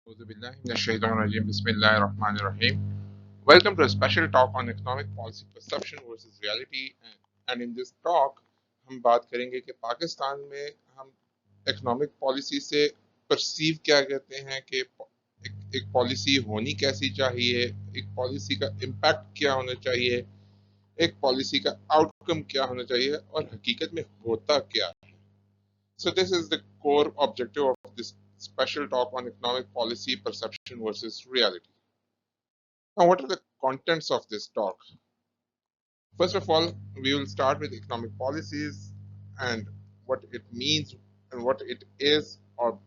Bismillahirrahmanirrahim. Welcome to a special talk on economic policy perception versus reality. And in this talk, हम बात करेंगे कि पाकिस्तान में हम इकोनॉमिक पॉलिसी से परसीव क्या करते हैं कि एक पॉलिसी होनी कैसी चाहिए, एक पॉलिसी का इम्पैक्ट क्या होना चाहिए, एक पॉलिसी का आउटकम क्या होना चाहिए और हकीकत में होता क्या है. So this is the core objective of this special talk on economic policy perception versus reality. Now, what are the contents of this talk? First of all, we will start with economic policies and what it means and what it is, or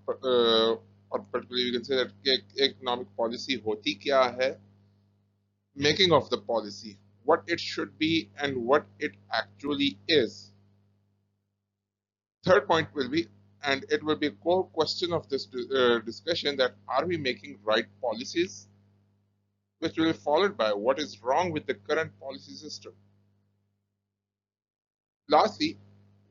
particularly we can say that economic policy hoti kya hai, making of the policy, what it should be and what it actually is. Third point will be, and it will be a core question of this discussion, that are we making right policies, which will be followed by what is wrong with the current policy system. Lastly,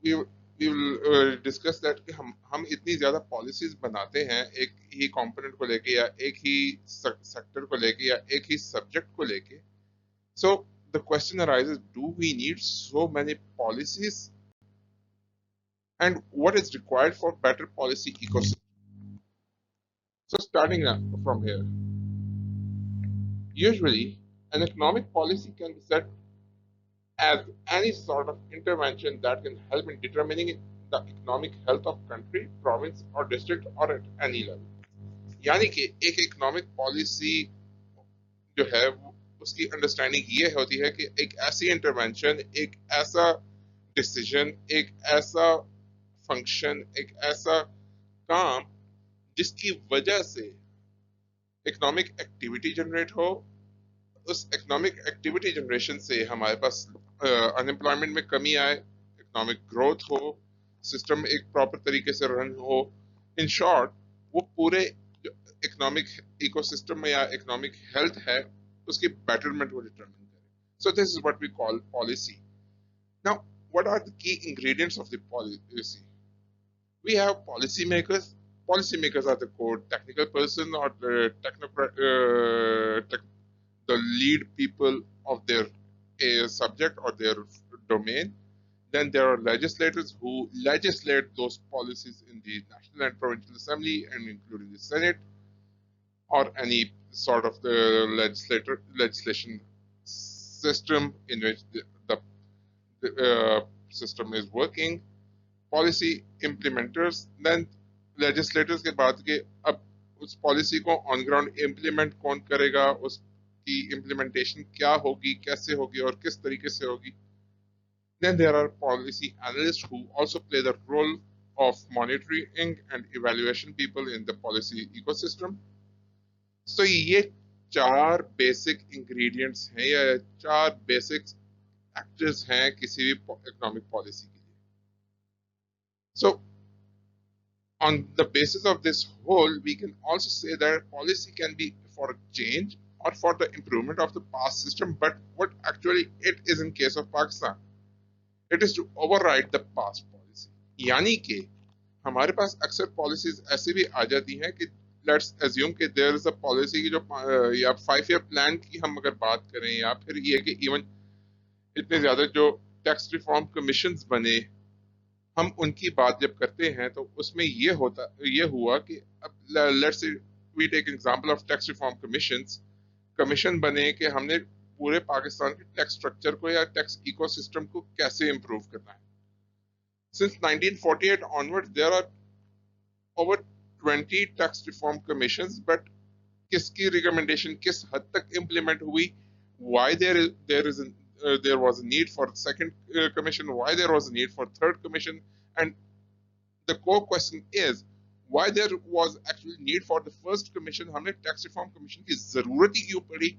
we will discuss that कि हम इतनी ज़्यादा policies बनाते हैं एक ही component को लेके या एक ही sector को लेके या एक ही subject को लेके. So the question arises, do we need so many policies? And what is required for better policy ecosystem? So starting from here, usually an economic policy can be set as any sort of intervention that can help in determining the economic health of country, province or district or at any level. यानी कि एक economic policy जो है उसकी understanding ये होती है कि एक ऐसी इंटरवेंशन, एक ऐसा डिसीजन, एक ऐसा फंक्शन, एक ऐसा काम जिसकी वजह से इकोनॉमिक एक्टिविटी जनरेट हो, उस इकोनॉमिक एक्टिविटी जनरेशन से हमारे पास अनएम्प्लॉयमेंट में कमी आए, इकोनॉमिक ग्रोथ हो, सिस्टम एक प्रॉपर तरीके से रन हो. इन शॉर्ट, वो पूरे इकोनॉमिक इकोसिस्टम में या इकोनॉमिक हेल्थ है उसकी बेटरमेंट को डिटरमिन करे. So this is what we call policy. Now what are the key ingredients of the policy? We have policy makers. Policy makers are the core technical person or the lead people of their subject or their domain. Then there are legislators who legislate those policies in the National and Provincial Assembly and including the Senate or any sort of the legislation system in which the system is working. Policy implementers, then legislators के बाद के अब उस policy को on ground implement कौन करेगा, उसकी implementation क्या होगी, कैसे होगी और किस तरीके से होगी. Then there are policy analysts who also play the role of monitoring and evaluation people in the policy ecosystem. So ये चार बेसिक इंग्रेडिएंट्स हैं या चार बेसिक एक्टर्स हैं किसी भी इकोनॉमिक पॉलिसी के लिए. So on the basis of this whole, we can also say that policy can be for a change or for the improvement of the past system, but what actually it is in case of Pakistan, it is to override the past policy. यानी कि हमारे पास अक्सर policies ऐसी भी आ जाती हैं कि let's assume कि देयर इज अ पॉलिसी की जो या 5 ईयर प्लान की हम अगर बात करें, या फिर ये कि इवन इतने ज्यादा जो टैक्स रिफॉर्म कमीशंस बने, हम उनकी बात जब करते हैं तो उसमें ये हुआ कि अब let's we take example of tax reform commission बने कि हमने पूरे पाकिस्तान के टैक्स स्ट्रक्चर को या टैक्स इकोसिस्टम को कैसे इंप्रूव करना है. Since 1948 onward there are over 20 tax reform commissions, but किसकी रिकमेंडेशन किस हद तक इम्प्लीमेंट हुई, why there was a need for second commission, why there was a need for third commission, and the core question is why there was actually need for the first commission. हमने tax reform commission की जरूरत ही क्यों पड़ी?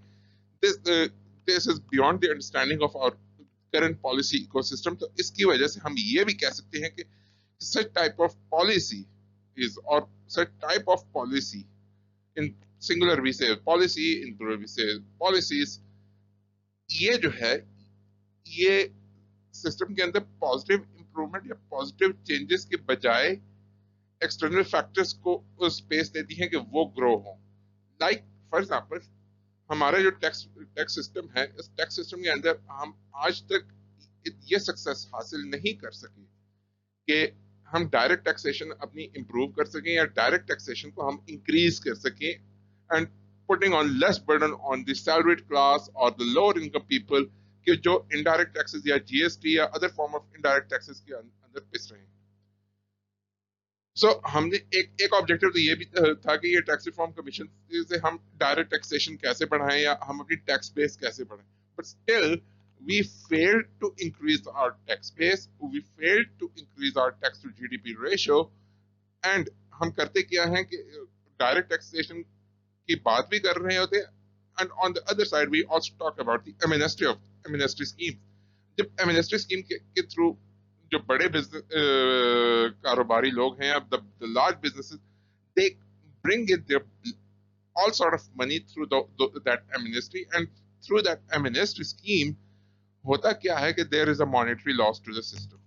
This is beyond the understanding of our current policy ecosystem. तो इसकी वजह से हम ये भी कह सकते हैं कि such type of policy is, or such type of policy, in singular we say policy, in plural we say policies, ये जो है ये सिस्टम के अंदर पॉजिटिव इंप्रूवमेंट या पॉजिटिव चेंजेस के बजाय एक्सटर्नल फैक्टर्स को स्पेस देती हैं कि वो ग्रो हो. लाइक फॉर एग्जांपल हमारा जो टैक्स सिस्टम है, इस टैक्स सिस्टम के अंदर हम आज तक ये सक्सेस हासिल नहीं कर सके कि हम डायरेक्ट टैक्सेशन अपनी इंप्रूव कर सकें या डायरेक्ट टैक्सेशन को हम इंक्रीज कर सकें and putting on less burden on the salaried class और द लोअर इनकम पीपल कि जो इनडायरेक्ट टैक्सेस या जीएसटी या other form of indirect taxes के अंदर पिस रहे हैं। हमने एक ऑब्जेक्टिव तो ये भी था कि ये टैक्स रिफॉर्म कमीशन से हम डायरेक्ट टैक्सेशन कैसे बढ़ाएं या हम अपनी टैक्स बेस कैसे बढ़ाएं, but still we failed to increase our tax base, we failed to increase our tax to GDP ratio, and हम करते क्या हैं कि डायरेक्ट टैक्सेशन की बात भी कर रहे होते हैं and on the other side we also talk about the amnesty scheme। जब amnesty scheme के थ्रू जो बड़े बिजनेस कारोबारी लोग हैं, the large businesses, they bring in their all sort of money through that amnesty, and through that amnesty scheme होता क्या है कि there is a monetary loss to the system।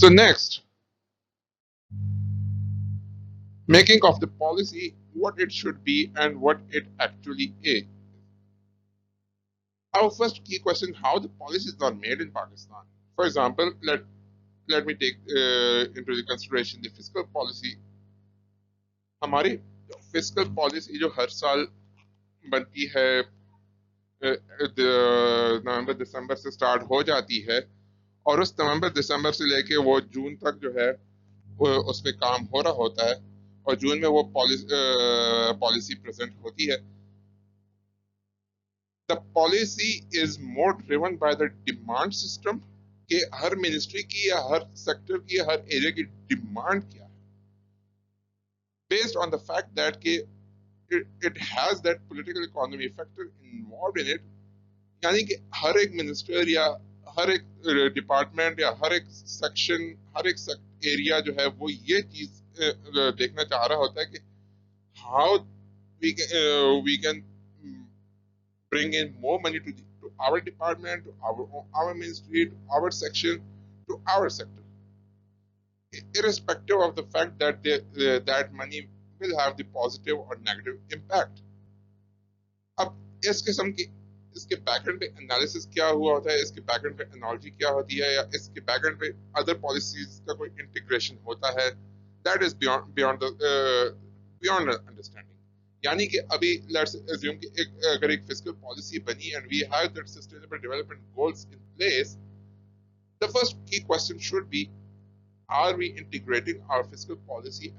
So next, making of the policy what it should be and what it actually is। Our first key question: how the policies are made in Pakistan। For example, let me take into the consideration the fiscal policy। हमारी fiscal policy जो हर साल बनती है, नवंबर दिसंबर से start हो जाती है और उस नवंबर दिसंबर से लेके वो जून तक जो है उस पे काम हो रहा होता है और जून में वो पॉलिसी प्रेजेंट होती है। The policy is more driven by the demand system कि हर मिनिस्ट्री की या हर सेक्टर की या हर एरिया की डिमांड क्या है, based on the fact that कि it has that political economy factor involved in it। यानी कि हर एक मिनिस्टर या हर एक डिपार्टमेंट या हर एक सेक्शन, हर एक एरिया जो है वो ये चीज देखना चाह रहा होता है कि how we can bring in more money to our department, to our ministry, to our section, to our sector, irrespective of the fact that that money will have the positive or negative impact। अब इस किस्म की इसके backend पे analysis क्या हुआ होता है, इसके बैकएंड पे एनालॉजी क्या होती है, या इसके बैकएंड पे अदर पॉलिसीज का कोई इंटीग्रेशन होता है, दैट इज बियॉन्ड अंडरस्टैंडिंग। यानी कि अभी लेट्स अज्यूम कि अगर एक फिस्कल पॉलिसी बनी and we have that sustainable development goals in place, the first key question should be, are we integrating our fiscal policies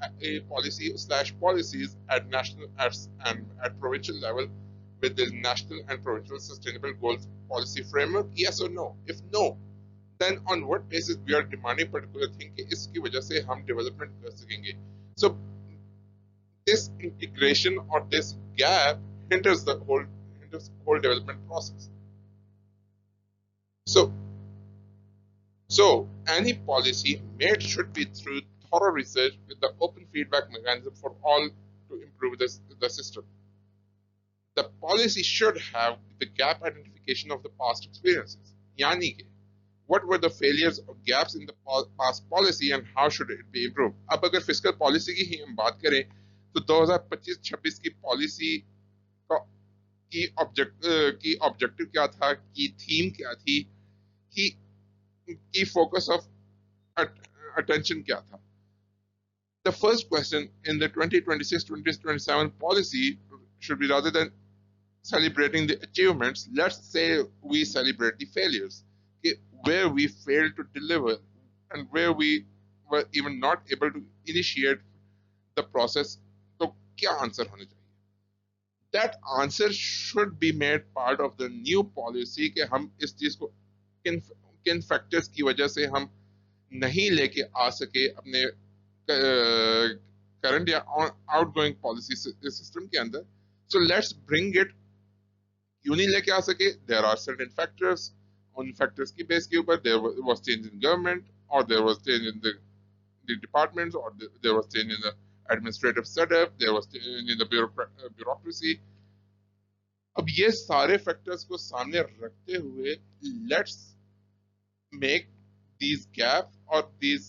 at national and at provincial level with the national and provincial sustainable goals policy framework? Yes or no? If no, then on what basis we are demanding particular thing कि इसकी वजह से हम development कर सकेंगे? So this integration or this gap hinders the whole development process। So any policy made should be through thorough research with the open feedback mechanism for all to improve the system। The policy should have the gap identification of the past experiences। यानी कि what were the failures or gaps in the past policy and how should it be improved। अब अगर fiscal policy की ही हम बात करें तो 2025-26 की पॉलिसी की ऑब्जेक्टिव क्या था, की थीम क्या थी, की focus of attention क्या था। The first question in the 2026-2027 policy should be, rather than celebrating the achievements, let's say we celebrate the failures, where we failed to deliver and where we were even not able to initiate the process। तो क्या answer होना चाहिए? That answer should be made part of the new policy कि हम इस चीज को किन फैक्टर्स की वजह से हम नहीं लेके आ सके अपने करंट या आउटगोइंग पॉलिसी सिस्टम के अंदर। सो लेट्स ब्रिंग इट, क्यों नहीं लेके आ सके? देयर आर सर्टेन फैक्टर्स, उन फैक्टर्स की बेस के ऊपर there was change in government और there was change in the departments और there was change in the administrative setup, there was change in the bureaucracy. अब ये सारे फैक्टर्स को सामने रखते हुए let's make these gaps or these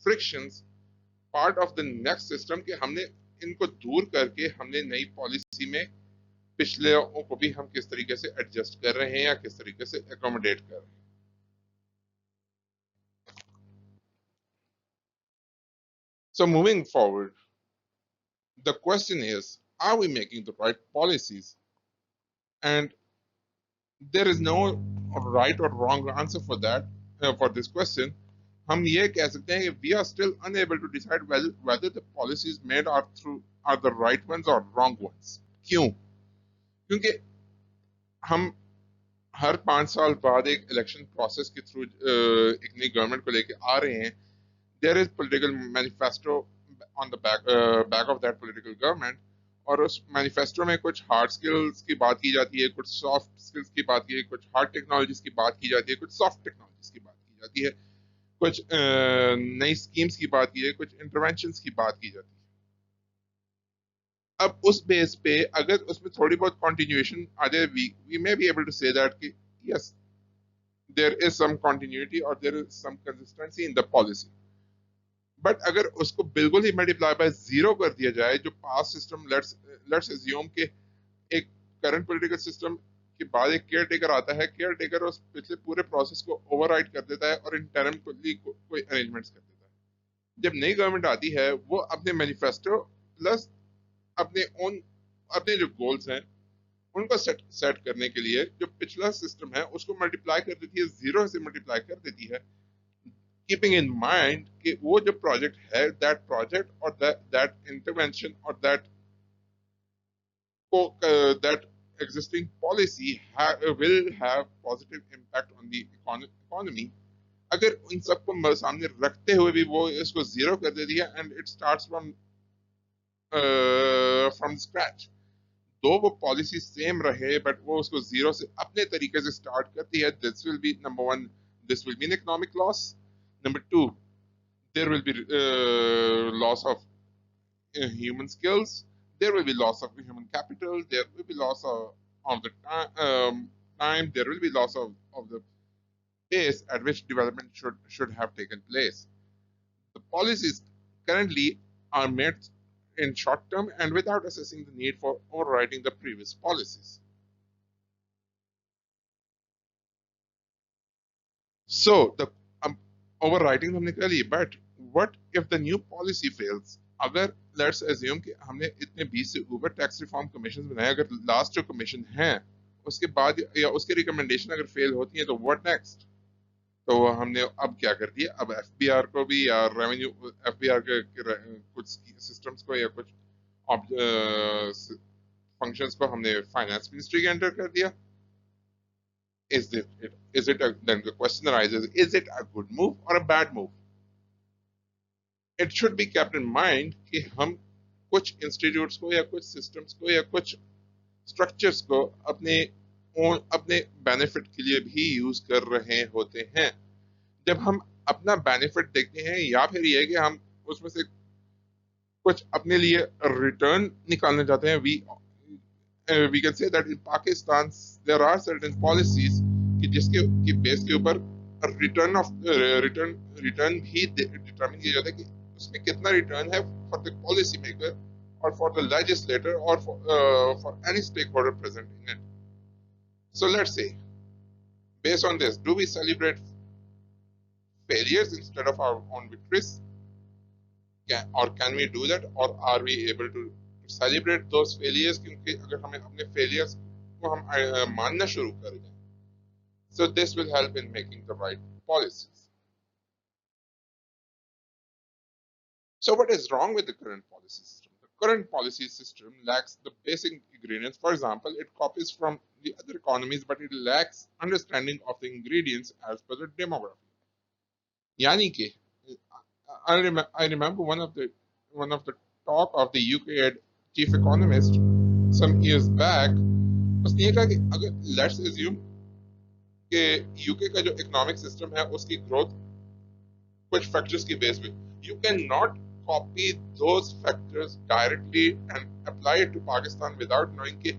frictions part of the next system कि हमने इनको दूर करके हमने नई पॉलिसी में पिछले को भी हम किस तरीके से एडजस्ट कर रहे हैं या किस तरीके से एकोमोडेट कर रहे हैं. So moving forward, the question is, are we making the right policies? And there is no right or wrong answer for that, for this question. हम ये कह सकते हैं कि we are still unable to decide whether the policies made are the right ones or wrong ones. क्यों? क्योंकि हम हर 5 साल बाद एक इलेक्शन प्रोसेस के थ्रू एक नई गवर्नमेंट को लेके आ रहे हैं. There is political manifesto on the back of that political government, और उस मैनिफेस्टो में कुछ हार्ड स्किल्स की बात की जाती है, कुछ सॉफ्ट स्किल्स की बात की, कुछ हार्ड टेक्नोलॉजीज की बात की जाती है, कुछ सॉफ्ट टेक्नोलॉजीज की बात की जाती है, कुछ नई स्कीम्स की बात की है, कुछ इंटरवेंशंस की बात की जाती है. अब उस बेस पे अगर उसमें थोड़ी बहुत कंटिन्यूएशन आ जाए, we may be able to say that कि yes there is some continuity और there is some consistency in the policy. But अगर उसको बिल्कुल ही मल्टीप्लाई बाय जीरो कर दिया जाए, जो पास्ट सिस्टम, लेट्स अज्यूम के एक करंट पॉलिटिकल सिस्टम के बाद एक केयर टेकर आता है, केयर टेकर उस पिछले पूरे प्रोसेस को ओवरराइड कर देता है और इंटरम कोई अरेंजमेंट्स कर देता है. जब नई गवर्नमेंट आती है, वो अपने मैनिफेस्टो प्लस अपने ओन अपने जो गोल्स हैं उनको सेट करने के लिए जो पिछला सिस्टम है उसको मल्टीप्लाई कर देती है, जीरो से मल्टीप्लाई कर देती है, keeping in mind कि वो जो प्रोजेक्ट है, that project or that intervention or that existing policy will have positive impact on the economy. अगर इन सबको सामने रखते हुए भी वो इसको जीरो कर देती है and it starts from scratch, दो वो पॉलिसी सेम रहे बट वो उसको जीरो से अपने तरीके से स्टार्ट करती है, this will be number one, this will be an economic loss. Number two, there will be loss of human skills, there will be loss of human capital, there will be loss of the time, there will be loss of the pace at which development should have taken place. The policies currently are made in short term and without assessing the need for overriding the previous policies. So the overriding हमने कर ली, but what if the new policy fails? अगर let's assume कि हमने इतने 20 से ऊपर tax reform commission बनाए, अगर लास्ट जो कमीशन है उसके बाद या उसकी रिकमेंडेशन अगर फेल होती है तो व्हाट नेक्स्ट? तो हमने अब क्या कर दिया, अब एफबीआर को भी या रेवेन्यू एफबीआर के कुछ सिस्टम्स को या कुछ फंक्शंस को हमने फाइनेंस मिनिस्ट्री के अंडर कर दिया. Then the question arises, is it a good move or a bad move? It should be kept in mind कि हम कुछ इंस्टीट्यूट्स को या कुछ सिस्टम्स को या कुछ स्ट्रक्चर्स को अपने बेनिफिट के लिए भी यूज कर रहे होते हैं. जब हम अपना बेनिफिट देखते हैं या फिर ये कि हम उसमें से कुछ अपने लिए रिटर्न निकालना चाहते हैं, we can say that in Pakistan there are certain policies कि जिसके की बेस के ऊपर रिटर्न भी डिटरमिन किया जाता है कि उसमें कितना रिटर्न है for the policy maker or for the legislator or for any stakeholder present in it. So let's say, based on this, do we celebrate failures instead of our own victories? Can we do that, or are we able to celebrate those failures? क्योंकि अगर हमें अपने failures को हम मानना शुरू कर दें, so this will help in making the right policies. So what is wrong with the current policy system? The current policy system lacks the basic ingredients. For example, it copies from the other economies, but it lacks understanding of the ingredients as per the demography. यानी कि I remember one of the talk of the UK chief economist some years back. उसने ये कहा कि अगर let's assume कि UK का जो economic system है उसकी growth कुछ factors की base पे, you cannot copy those factors directly and apply it to Pakistan without knowing कि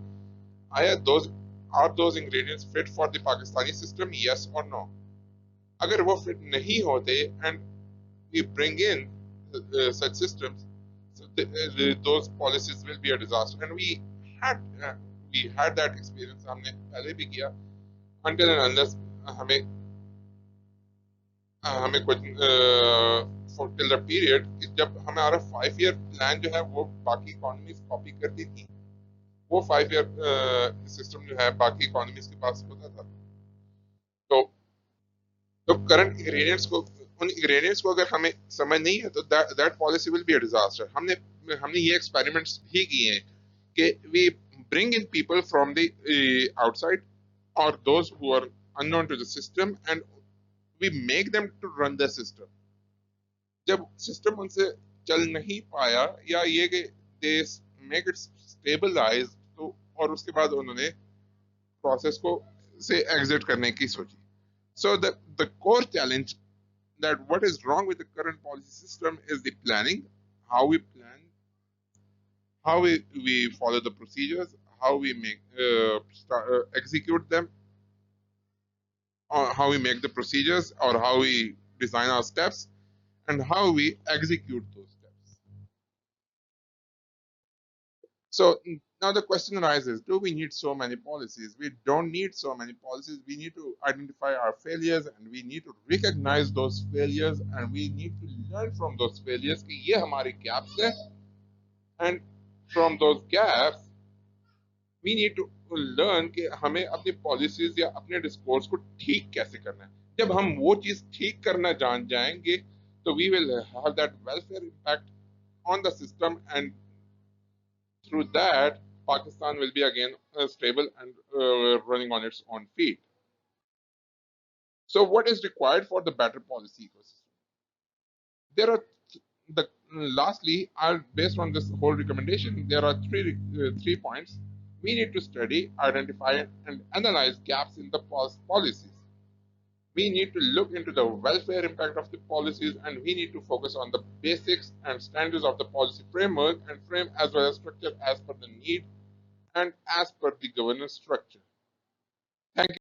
are those ingredients fit for the Pakistani system, yes or no. अगर वो fit नहीं होते and we bring in such systems, so those policies will be a disaster. And had uh, we had that experience. हमने पहले भी किया until and unless हमें हमें कुछ for till the period कि जब हमारा 5 year प्लान जो है वो बाकी इकोनॉमीज कॉपी करती थी, वो 5 year सिस्टम जो है बाकी इकोनॉमीज के पास होता था। तो तो करंट इंग्रेडिएंट्स को उन इंग्रेडिएंट्स को अगर हमें समझ नहीं है तो that policy will be a disaster. हमने हमने ये एक्सपेरिमेंट्स भी किए हैं कि we bring in people from the outside or those who are unknown to the system and we make them to run the system। जब सिस्टम उनसे चल नहीं पाया या ये कि दे मेक इट स्टेबलाइज, तो और उसके बाद उन्होंने प्रोसेस को से एग्जिट करने की सोची। So the core challenge that what is wrong with the current policy system is the planning, how we plan, how we follow the procedures, how we make execute them, or how we make the procedures, or how we design our steps, and how we execute those steps. So now the question arises, do we need so many policies? We don't need so many policies. We need to identify our failures and we need to recognize those failures and we need to learn from those failures कि ये हमारे gaps हैं, and from those gaps we need to learn कि हमें अपनी policies या अपने discourse को ठीक कैसे करना है। जब हम वो चीज ठीक करना जान जाएंगे तो we will have that welfare impact on the system, and through that Pakistan will be again stable and running on its own feet. So what is required for the better policy ecosystem? There are the lastly, based on this whole recommendation, there are three points. We need to study, identify, and analyze gaps in the policies. We need to look into the welfare impact of the policies, and we need to focus on the basics and standards of the policy framework and frame as well as structure as per the need and as per the governance structure. Thank you.